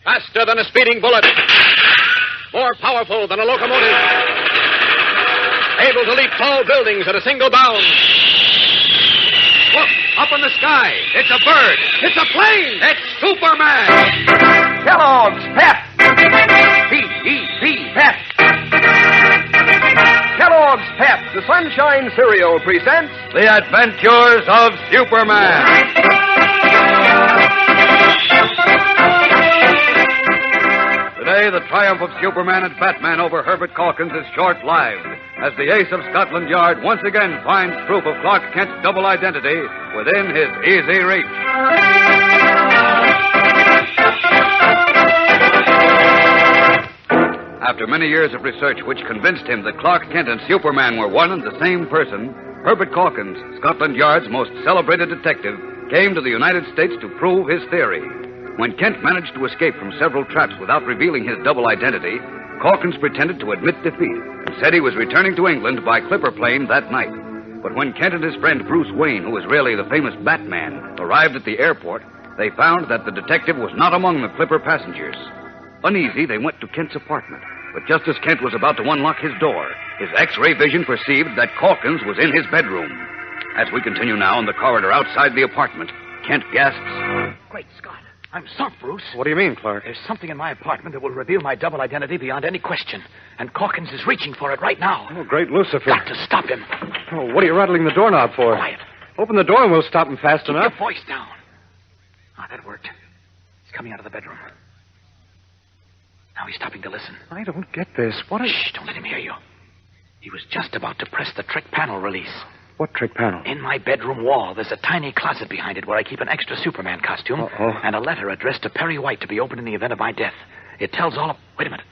Faster than a speeding bullet. More powerful than a locomotive. Able to leap tall buildings at a single bound. Look, up in the sky. It's a bird. It's a plane. It's Superman. Kellogg's Pep. P-E-P, Pep. Kellogg's Pep, the Sunshine Cereal, presents The Adventures of Superman. Today, the triumph of Superman and Batman over Herbert Calkins is short-lived, as the ace of Scotland Yard once again finds proof of Clark Kent's double identity within his easy reach. After many years of research which convinced him that Clark Kent and Superman were one and the same person, Herbert Calkins, Scotland Yard's most celebrated detective, came to the United States to prove his theory. When Kent managed to escape from several traps without revealing his double identity, Calkins pretended to admit defeat and said he was returning to England by clipper plane that night. But when Kent and his friend Bruce Wayne, who was really the famous Batman, arrived at the airport, they found that the detective was not among the clipper passengers. Uneasy, they went to Kent's apartment. But just as Kent was about to unlock his door, his X-ray vision perceived that Calkins was in his bedroom. As we continue now in the corridor outside the apartment, Kent gasps. Great Scott. I'm stumped, Bruce. What do you mean, Clark? There's something in my apartment that will reveal my double identity beyond any question. And Calkins is reaching for it right now. Oh, great Lucifer. Got to stop him. Oh, what are you rattling the doorknob for? Quiet. Open the door and we'll stop him fast Keep enough. your voice down. Ah, that worked. He's coming out of the bedroom. Now he's stopping to listen. I don't get this. What is... Shh, don't let him hear you. He was just about to press the trick panel release. What trick panel? In my bedroom wall, there's a tiny closet behind it where I keep an extra Superman costume and a letter addressed to Perry White to be opened in the event of my death. It tells all of... Wait a minute.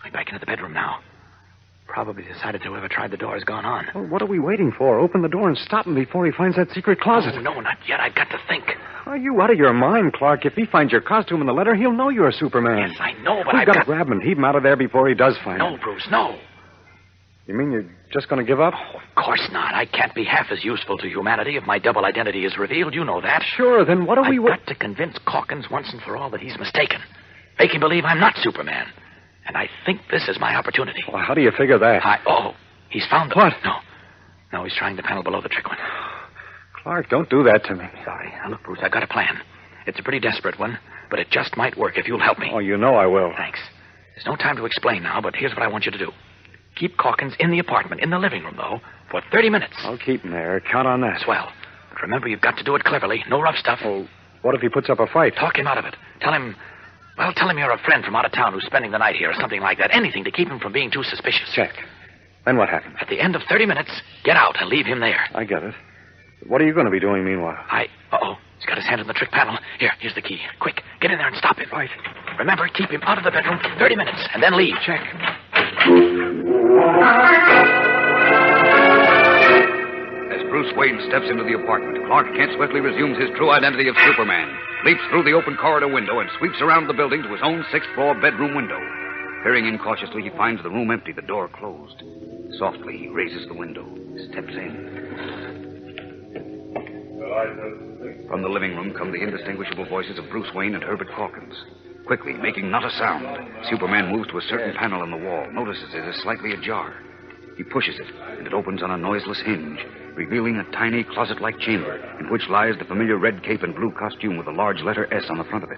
Going back into the bedroom now. Probably decided whoever tried the door has gone on. Well, what are we waiting for? Open the door and stop him before he finds that secret closet. Oh, no, not yet. I've got to think. Are you out of your mind, Clark? If he finds your costume in the letter, he'll know you're Superman. Yes, I know, but We've I've got to grab him and heave him out of there before he does find him. No, Bruce, no. You mean you're just going to give up? Oh, of course not. I can't be half as useful to humanity if my double identity is revealed. You know that. Sure, then what are we... I've got to convince Calkins once and for all that he's mistaken. Make him believe I'm not Superman. And I think this is my opportunity. Well, how do you figure that? He's found it. What? No, he's trying the panel below the trick one. Clark, don't do that to me. Sorry. Now, look, Bruce, I've got a plan. It's a pretty desperate one, but it just might work if you'll help me. Oh, you know I will. Thanks. There's no time to explain now, but here's what I want you to do. Keep Calkins in the apartment, in the living room, though, for 30 minutes. I'll keep him there. Count on that. Swell. But remember, you've got to do it cleverly. No rough stuff. Oh, what if he puts up a fight? Talk him out of it. Tell him you're a friend from out of town who's spending the night here or something like that. Anything to keep him from being too suspicious. Check. Then what happens? At the end of 30 minutes, get out and leave him there. I get it. What are you going to be doing meanwhile? He's got his hand on the trick panel. Here's the key. Quick, get in there and stop him. Right. Remember, keep him out of the bedroom 30 minutes and then leave. Check. As Bruce Wayne steps into the apartment, Clark Kent swiftly resumes his true identity of Superman, leaps through the open corridor window, and sweeps around the building to his own sixth-floor bedroom window. Peering in cautiously, he finds the room empty, the door closed. Softly, he raises the window, steps in. From the living room come the indistinguishable voices of Bruce Wayne and Herbert Calkins. Quickly, making not a sound, Superman moves to a certain panel in the wall, notices it is slightly ajar. He pushes it, and it opens on a noiseless hinge, revealing a tiny closet-like chamber in which lies the familiar red cape and blue costume with a large letter S on the front of it.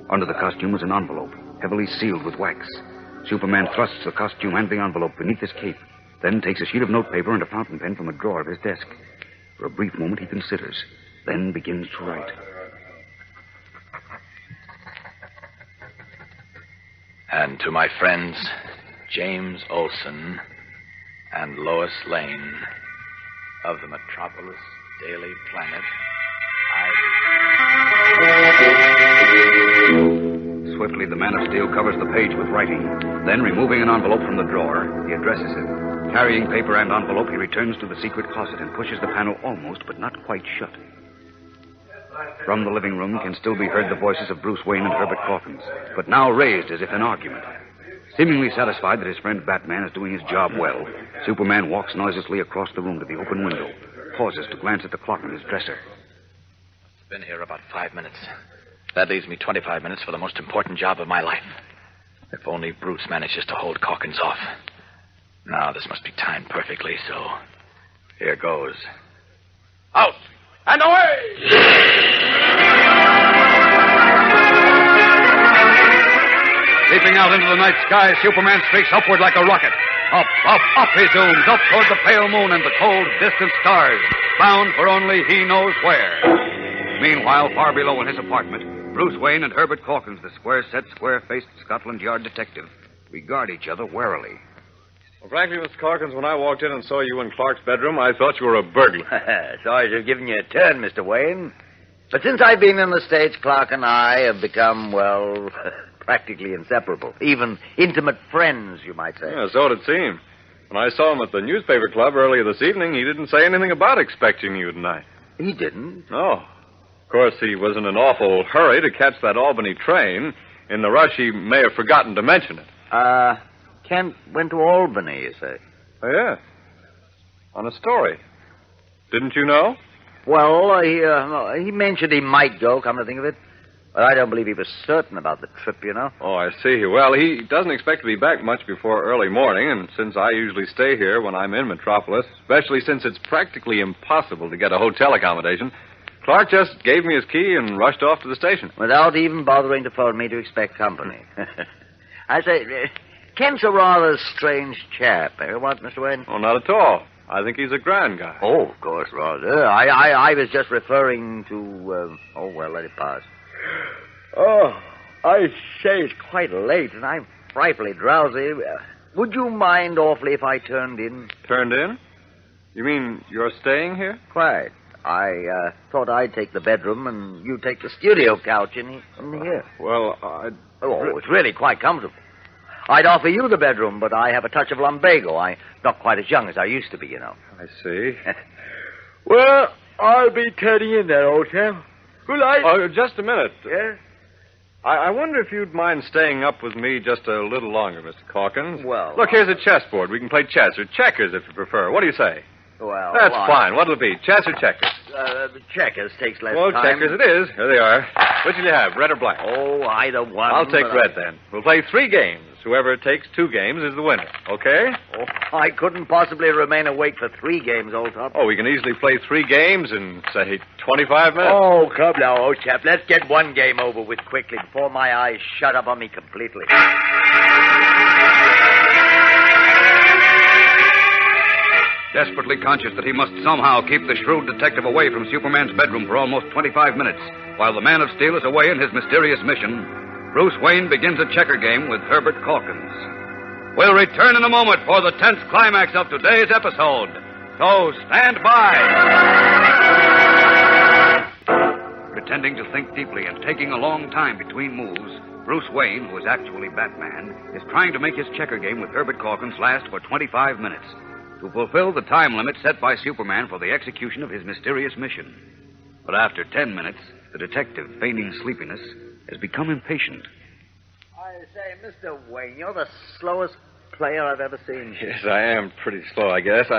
Under the costume is an envelope, heavily sealed with wax. Superman thrusts the costume and the envelope beneath his cape, then takes a sheet of notepaper and a fountain pen from a drawer of his desk. For a brief moment, he considers, then begins to write. And to my friends, James Olson and Lois Lane of the Metropolis Daily Planet, Swiftly, the Man of Steel covers the page with writing. Then, removing an envelope from the drawer, he addresses it. Carrying paper and envelope, he returns to the secret closet and pushes the panel almost, but not quite shut. From the living room can still be heard the voices of Bruce Wayne and Herbert Calkins, but now raised as if in argument. Seemingly satisfied that his friend Batman is doing his job well, Superman walks noiselessly across the room to the open window, pauses to glance at the clock on his dresser. It's been here about 5 minutes. That leaves me 25 minutes for the most important job of my life. If only Bruce manages to hold Calkins off. Now, this must be timed perfectly, so here goes. Out and away! Leaping out into the night sky, Superman streaks upward like a rocket. Up, up, up he zooms, up toward the pale moon and the cold, distant stars, bound for only he knows where. Meanwhile, far below in his apartment, Bruce Wayne and Herbert Calkins, the square-set, square-faced Scotland Yard detective, regard each other warily. Well, frankly, Mr. Calkins, when I walked in and saw you in Clark's bedroom, I thought you were a burglar. Sorry to have given you a turn, Mr. Wayne. But since I've been in the States, Clark and I have become, well, practically inseparable. Even intimate friends, you might say. Yeah, so it seemed. When I saw him at the newspaper club earlier this evening, he didn't say anything about expecting you tonight. He didn't? No. Of course, he was in an awful hurry to catch that Albany train. In the rush, he may have forgotten to mention it. Kent went to Albany, you say? Oh, yeah. On a story. Didn't you know? Well, he mentioned he might go, come to think of it. But I don't believe he was certain about the trip, you know. Oh, I see. Well, he doesn't expect to be back much before early morning, and since I usually stay here when I'm in Metropolis, especially since it's practically impossible to get a hotel accommodation, Clark just gave me his key and rushed off to the station. Without even bothering to phone me to expect company. I say, Kent's a rather strange chap, eh? What, Mr. Wayne? Oh, not at all. I think he's a grand guy. Oh, of course, rather. I was just referring to, let it pass. Oh, I say it's quite late, and I'm frightfully drowsy. Would you mind awfully if I turned in? Turned in? You mean you're staying here? Quite. I thought I'd take the bedroom and you take the studio couch in here. Well, Oh, it's really quite comfortable. I'd offer you the bedroom, but I have a touch of lumbago. I'm not quite as young as I used to be, you know. I see. Well, I'll be turning in there, old chap. Good night. Oh, just a minute. Yes? I wonder if you'd mind staying up with me just a little longer, Mr. Calkins. Well, look, here's a chessboard. We can play chess or checkers if you prefer. What do you say? Well, that's fine. What'll it be? Chess or checkers? Checkers takes less well, time. Checkers it is. Here they are. Which will you have, red or black? Oh, either one. I'll take red then. We'll play 3 games. Whoever takes 2 games is the winner. Okay? Oh, I couldn't possibly remain awake for 3 games, old top. Oh, we can easily play 3 games in, say, 25 minutes. Oh, come now, old chap. Let's get one game over with quickly before my eyes shut up on me completely. Desperately conscious that he must somehow keep the shrewd detective away from Superman's bedroom for almost 25 minutes, while the Man of Steel is away in his mysterious mission, Bruce Wayne begins a checker game with Herbert Calkins. We'll return in a moment for the tense climax of today's episode. So stand by. Pretending to think deeply and taking a long time between moves, Bruce Wayne, who is actually Batman, is trying to make his checker game with Herbert Calkins last for 25 minutes to fulfill the time limit set by Superman for the execution of his mysterious mission. But after 10 minutes, the detective, feigning sleepiness, has become impatient. I say, Mr. Wayne, you're the slowest player I've ever seen. Yes, I am pretty slow, I guess.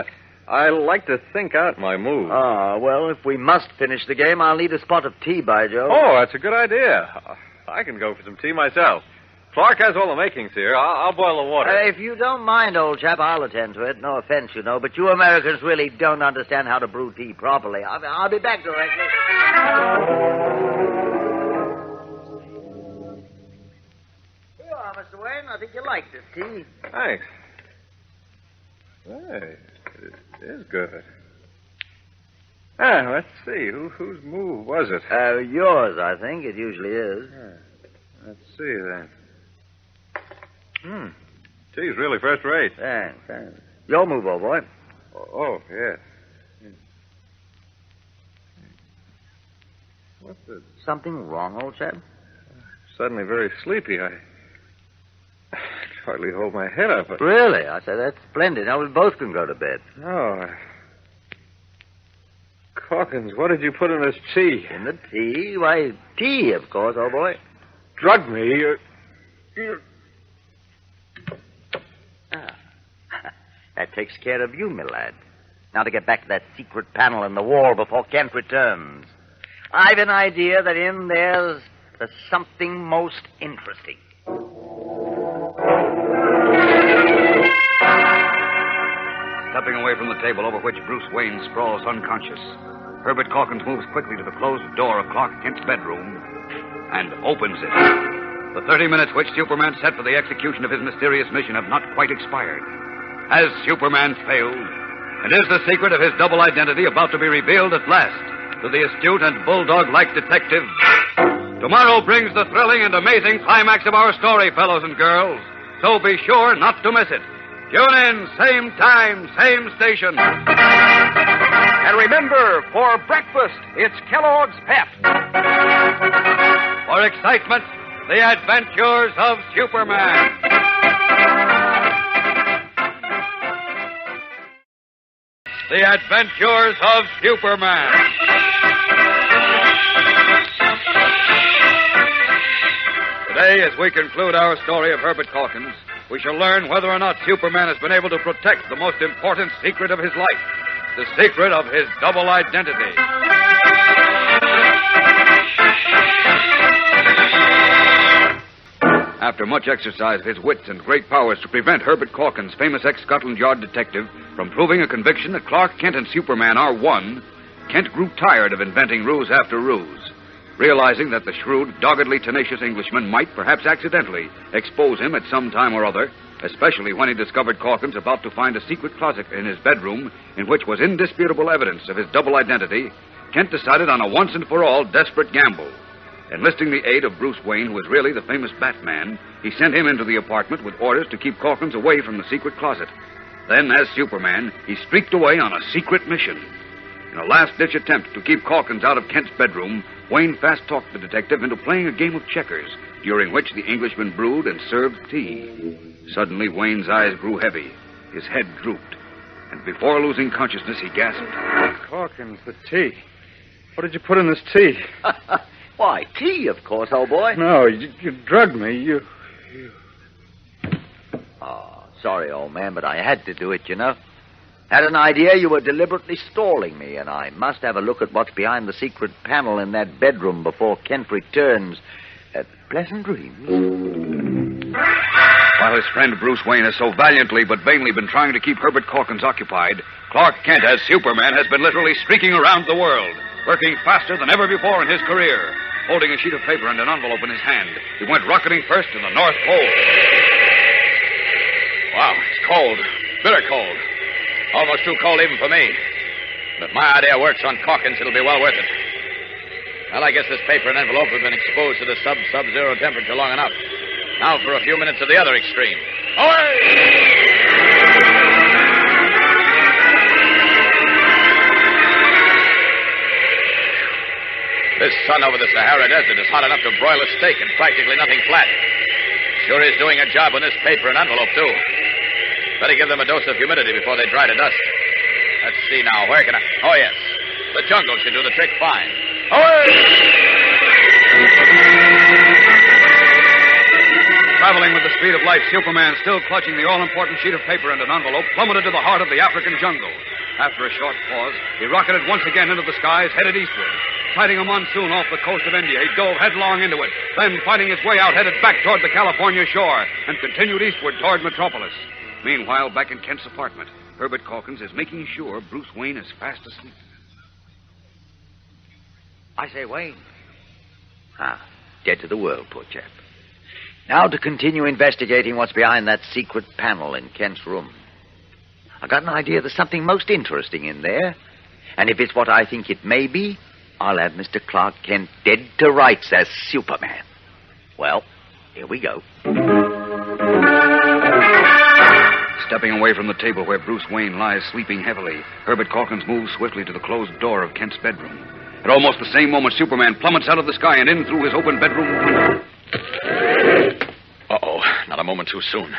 I like to think out my moves. Well, if we must finish the game, I'll need a spot of tea, by Jove. Oh, that's a good idea. I can go for some tea myself. Clark has all the makings here. I'll boil the water. If you don't mind, old chap, I'll attend to it. No offense, you know, but you Americans really don't understand how to brew tea properly. I'll be back directly. Here you are, Mr. Wayne. I think you like this tea. Thanks. Hey, it is good. Let's see. Whose move was it? Yours, I think. It usually is. Let's see, then. Tea's really first rate. Thanks. Your move, old boy. Oh, yes. What's the... Something wrong, old chap? Suddenly very sleepy. I can hardly hold my head up. Really? I say, that's splendid. Now we both can go to bed. Oh. Calkins, what did you put in this tea? In the tea? Why, tea, of course, old boy. Drug me? That takes care of you, my lad. Now to get back to that secret panel in the wall before Kent returns. I've an idea that in there's to something most interesting. Stepping away from the table over which Bruce Wayne sprawls unconscious, Herbert Calkins moves quickly to the closed door of Clark Kent's bedroom and opens it. The 30 minutes which Superman set for the execution of his mysterious mission have not quite expired. Has Superman failed? And is the secret of his double identity about to be revealed at last to the astute and bulldog-like detective? Tomorrow brings the thrilling and amazing climax of our story, fellows and girls. So be sure not to miss it. Tune in, same time, same station. And remember, for breakfast, it's Kellogg's Pep. For excitement, the adventures of Superman. The adventures of Superman. Today, as we conclude our story of Herbert Calkins, we shall learn whether or not Superman has been able to protect the most important secret of his life, the secret of his double identity. After much exercise of his wits and great powers to prevent Herbert Calkins, famous ex-Scotland Yard detective, from proving a conviction that Clark Kent and Superman are one, Kent grew tired of inventing ruse after ruse. Realizing that the shrewd, doggedly tenacious Englishman might, perhaps accidentally, expose him at some time or other, especially when he discovered Calkins about to find a secret closet in his bedroom in which was indisputable evidence of his double identity, Kent decided on a once-and-for-all desperate gamble. Enlisting the aid of Bruce Wayne, who was really the famous Batman, he sent him into the apartment with orders to keep Calkins away from the secret closet. Then, as Superman, he streaked away on a secret mission. In a last-ditch attempt to keep Calkins out of Kent's bedroom, Wayne fast-talked the detective into playing a game of checkers, during which the Englishman brewed and served tea. Suddenly, Wayne's eyes grew heavy. His head drooped. And before losing consciousness, he gasped. Calkins, the tea. What did you put in this tea? Why, tea, of course, old boy. No, you drugged me. You... Oh, sorry, old man, but I had to do it, you know. Had an idea you were deliberately stalling me, and I must have a look at what's behind the secret panel in that bedroom before Kent returns. Pleasant dreams. While his friend Bruce Wayne has so valiantly but vainly been trying to keep Herbert Calkins occupied, Clark Kent, as Superman, has been literally streaking around the world, working faster than ever before in his career. Holding a sheet of paper and an envelope in his hand, he went rocketing first to the North Pole. Wow, it's cold. Bitter cold. Almost too cold even for me. But if my idea works on Calkins, it'll be well worth it. Well, I guess this paper and envelope have been exposed to the sub-zero temperature long enough. Now for a few minutes of the other extreme. Away! This sun over the Sahara Desert is hot enough to broil a steak and practically nothing flat. Sure is doing a job on this paper and envelope, too. Better give them a dose of humidity before they dry to dust. Let's see now. Where can I... Oh, yes. The jungle should do the trick fine. Away! Traveling with the speed of light, Superman, still clutching the all-important sheet of paper and an envelope, plummeted to the heart of the African jungle. After a short pause, he rocketed once again into the skies, headed eastward. Fighting a monsoon off the coast of India, he dove headlong into it. Then, fighting his way out, headed back toward the California shore and continued eastward toward Metropolis. Meanwhile, back in Kent's apartment, Herbert Calkins is making sure Bruce Wayne is fast asleep. I say, Wayne. Dead to the world, poor chap. Now to continue investigating what's behind that secret panel in Kent's room. I got an idea there's something most interesting in there. And if it's what I think it may be, I'll have Mr. Clark Kent dead to rights as Superman. Well, here we go. Stepping away from the table where Bruce Wayne lies sleeping heavily, Herbert Calkins moves swiftly to the closed door of Kent's bedroom. At almost the same moment, Superman plummets out of the sky and in through his open bedroom window. Uh-oh, not a moment too soon.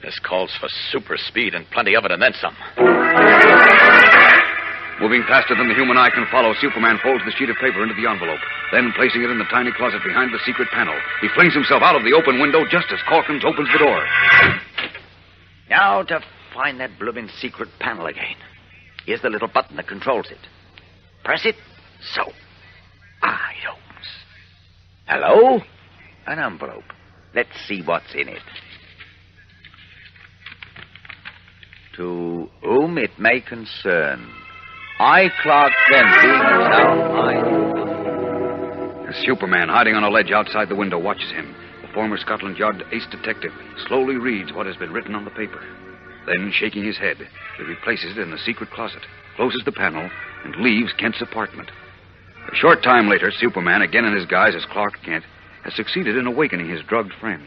This calls for super speed and plenty of it and then some. Moving faster than the human eye can follow, Superman folds the sheet of paper into the envelope. Then, placing it in the tiny closet behind the secret panel, he flings himself out of the open window just as Calkins opens the door. Now to find that blooming secret panel again. Here's the little button that controls it. Press it. So. It opens. Hello? An envelope. Let's see what's in it. To whom it may concern, I, Clark Kent, being A Superman hiding on a ledge outside the window watches him. The former Scotland Yard ace detective slowly reads what has been written on the paper. Then, shaking his head, he replaces it in the secret closet, closes the panel, and leaves Kent's apartment. A short time later, Superman, again in his guise as Clark Kent, has succeeded in awakening his drugged friend.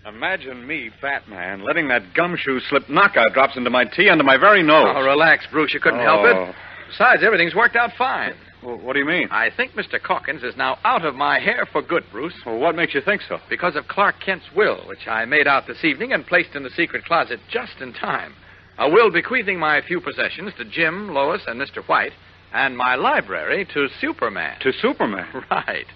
Imagine me, Batman, letting that gumshoe slip knockout drops into my tea under my very nose. Oh, relax, Bruce. You couldn't help it. Besides, everything's worked out fine. Well, what do you mean? I think Mr. Calkins is now out of my hair for good, Bruce. Well, what makes you think so? Because of Clark Kent's will, which I made out this evening and placed in the secret closet just in time. A will bequeathing my few possessions to Jim, Lois, and Mr. White, and my library to Superman. To Superman? Right.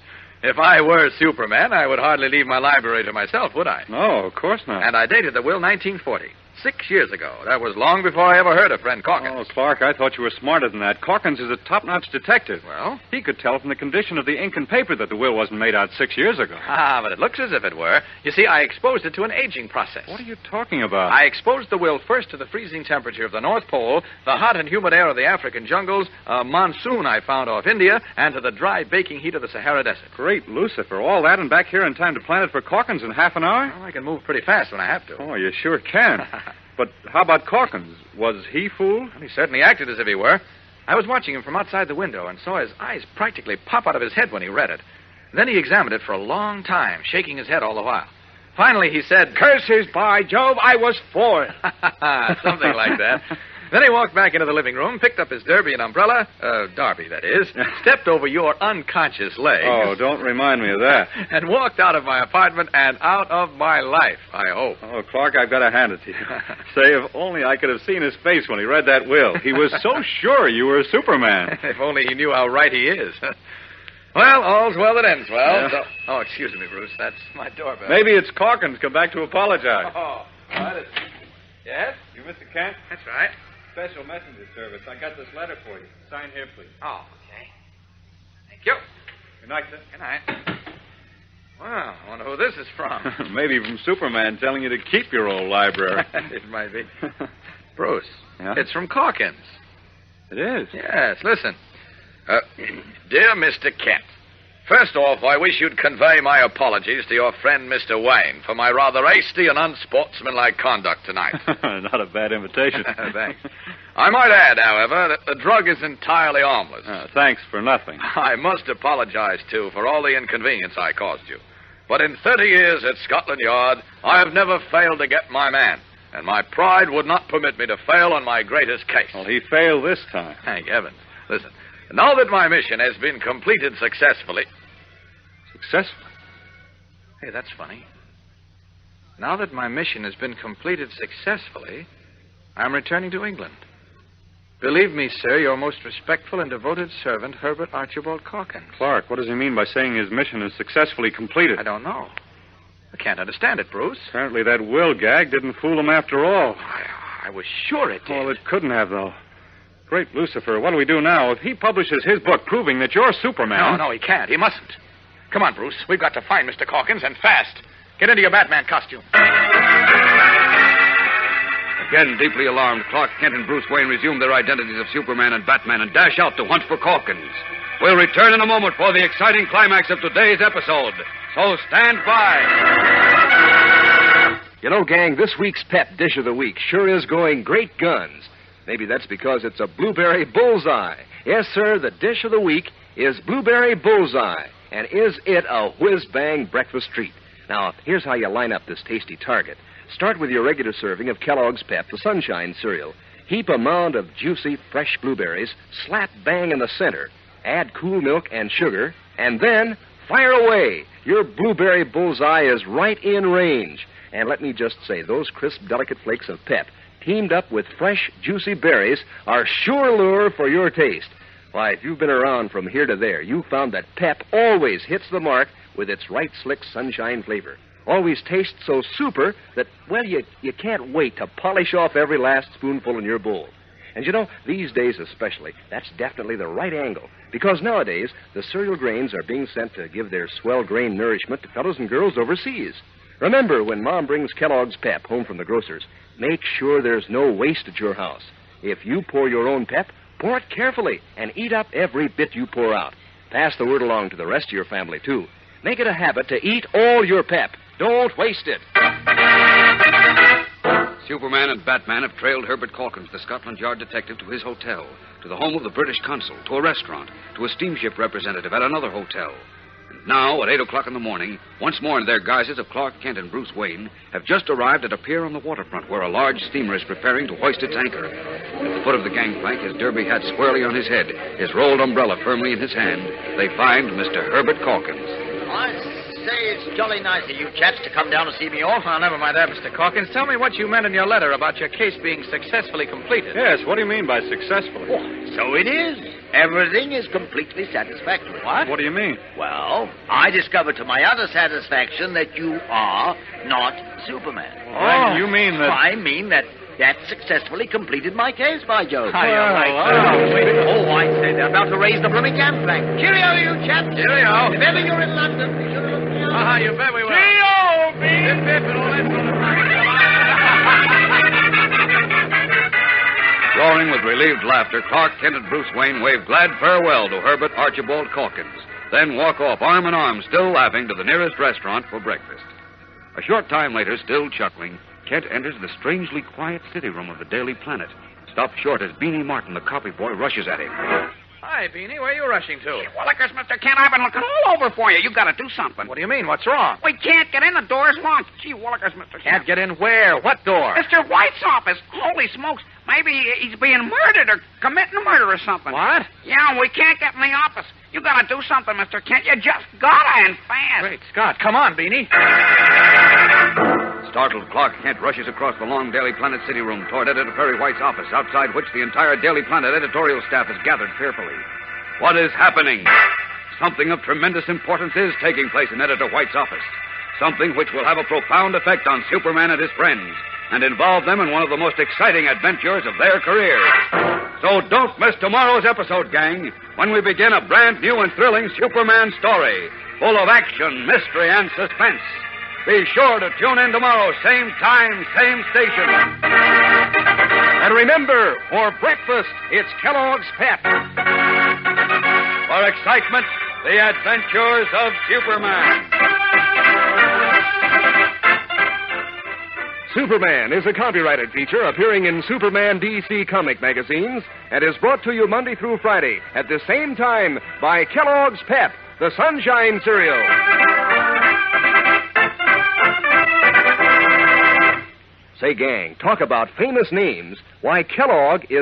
If I were Superman, I would hardly leave my library to myself, would I? No, of course not. And I dated the will 1940. 6 years ago. That was long before I ever heard of friend Calkins. Oh, Clark, I thought you were smarter than that. Calkins is a top-notch detective. Well? He could tell from the condition of the ink and paper that the will wasn't made out 6 years ago. Ah, but it looks as if it were. You see, I exposed it to an aging process. What are you talking about? I exposed the will first to the freezing temperature of the North Pole, the hot and humid air of the African jungles, a monsoon I found off India, and to the dry baking heat of the Sahara Desert. Great Lucifer. All that and back here in time to plan it for Calkins in half an hour? Well, I can move pretty fast when I have to. Oh, you sure can. But how about Calkins? Was he fooled? Well, he certainly acted as if he were. I was watching him from outside the window and saw his eyes practically pop out of his head when he read it. Then he examined it for a long time, shaking his head all the while. Finally, he said, "Curses, by Jove, I was fooled." Something like that. Then he walked back into the living room, picked up his derby and umbrella, Darby, that is, stepped over your unconscious legs. Oh, don't remind me of that. And walked out of my apartment and out of my life, I hope. Oh, Clark, I've got to hand it to you. Say, if only I could have seen his face when he read that will. He was so sure you were Superman. If only he knew how right he is. Well, all's well that ends well. Yeah. So, oh, excuse me, Bruce. That's my doorbell. Maybe it's Calkins come back to apologize. Oh, what is... Yes? You Mr. Kent? That's right. Special messenger service. I got this letter for you. Sign here, please. Oh, okay. Thank you. Good night, sir. Good night. Well, I wonder who this is from. Maybe from Superman telling you to keep your old library. It might be. Bruce, Yeah? it's from Calkins. It is? Yes, listen. Dear Mr. Kent, first off, I wish you'd convey my apologies to your friend Mr. Wayne for my rather hasty and unsportsmanlike conduct tonight. Not a bad invitation. Thanks. I might add, however, that the drug is entirely harmless. Thanks for nothing. I must apologize, too, for all the inconvenience I caused you. But in 30 years at Scotland Yard, I have never failed to get my man, and my pride would not permit me to fail on my greatest case. Well, he failed this time. Thank heavens. Listen, now that my mission has been completed successfully... Successfully? Hey, that's funny. Now that my mission has been completed successfully, I'm returning to England. Believe me, sir, your most respectful and devoted servant, Herbert Archibald Calkins. Clark, what does he mean by saying his mission is successfully completed? I don't know. I can't understand it, Bruce. Apparently that will gag didn't fool him after all. I was sure it did. Well, it couldn't have, though. Great Lucifer, what do we do now? If he publishes his book proving that you're Superman... No, he can't. He mustn't. Come on, Bruce. We've got to find Mr. Calkins, and fast. Get into your Batman costume. Again, deeply alarmed, Clark Kent and Bruce Wayne resume their identities of Superman and Batman and dash out to hunt for Calkins. We'll return in a moment for the exciting climax of today's episode. So stand by. You know, gang, this week's pet dish of the week sure is going great guns. Maybe that's because it's a blueberry bullseye. Yes, sir, the dish of the week is blueberry bullseye. And is it a whiz-bang breakfast treat? Now, here's how you line up this tasty target. Start with your regular serving of Kellogg's Pep, the Sunshine cereal. Heap a mound of juicy, fresh blueberries, slap bang in the center. Add cool milk and sugar, and then fire away. Your blueberry bullseye is right in range. And let me just say, those crisp, delicate flakes of Pep, teamed up with fresh, juicy berries, are sure lure for your taste. Why, if you've been around from here to there, you found that Pep always hits the mark with its right slick sunshine flavor. Always tastes so super that, well, you can't wait to polish off every last spoonful in your bowl. And you know, these days especially, that's definitely the right angle. Because nowadays, the cereal grains are being sent to give their swell grain nourishment to fellows and girls overseas. Remember, when Mom brings Kellogg's Pep home from the grocer's, make sure there's no waste at your house. If you pour your own Pep, pour it carefully and eat up every bit you pour out. Pass the word along to the rest of your family, too. Make it a habit to eat all your Pep. Don't waste it. Superman and Batman have trailed Herbert Calkins, the Scotland Yard detective, to his hotel, to the home of the British consul, to a restaurant, to a steamship representative at another hotel. And now, at 8 o'clock in the morning, once more in their guises of Clark Kent and Bruce Wayne, have just arrived at a pier on the waterfront where a large steamer is preparing to hoist its anchor. At the foot of the gangplank, his derby hat squarely on his head, his rolled umbrella firmly in his hand, they find Mr. Herbert Calkins. I say, it's jolly nice of you chaps to come down to see me off. Oh, never mind that, Mr. Calkins. Tell me what you meant in your letter about your case being successfully completed. Yes, what do you mean by successfully? Oh, so it is. Everything is completely satisfactory. What do you mean? Well, I discovered to my utter satisfaction that you are not Superman. Oh, you mean that... I mean that successfully completed my case, by Jove. Hi, all right. Oh, I'd say they're about to raise the blooming gangplank. Cheerio, you chaps. Cheerio. If ever you're in London, be sure to look me up. You bet we will. Roaring with relieved laughter, Clark Kent and Bruce Wayne wave glad farewell to Herbert Archibald Calkins, then walk off arm in arm, still laughing, to the nearest restaurant for breakfast. A short time later, still chuckling, Kent enters the strangely quiet city room of the Daily Planet, stopped short as Beanie Martin, the copy boy, rushes at him. Hi, Beanie. Where are you rushing to? Willikers, Mr. Kent, I've been looking all over for you. You got to do something. What do you mean? What's wrong? We can't get in. The door's locked. Gee, Willikers, Mr. Kent. Can't get in where? What door? Mr. White's office. Holy smokes. Maybe he's being murdered or committing a murder or something. What? Yeah, we can't get in the office. You got to do something, Mr. Kent. You just got to, and fast. Great Scott. Come on, Beanie. Startled, Clark Kent rushes across the long Daily Planet city room toward Editor Perry White's office, outside which the entire Daily Planet editorial staff is gathered fearfully. What is happening? Something of tremendous importance is taking place in Editor White's office. Something which will have a profound effect on Superman and his friends, and involve them in one of the most exciting adventures of their careers. So don't miss tomorrow's episode, gang, when we begin a brand new and thrilling Superman story, full of action, mystery, and suspense. Be sure to tune in tomorrow, same time, same station. And remember, for breakfast, it's Kellogg's Pep. For excitement, the adventures of Superman. Superman is a copyrighted feature appearing in Superman DC comic magazines and is brought to you Monday through Friday at the same time by Kellogg's Pep, the Sunshine Cereal. Say, gang, talk about famous names. Why, Kellogg is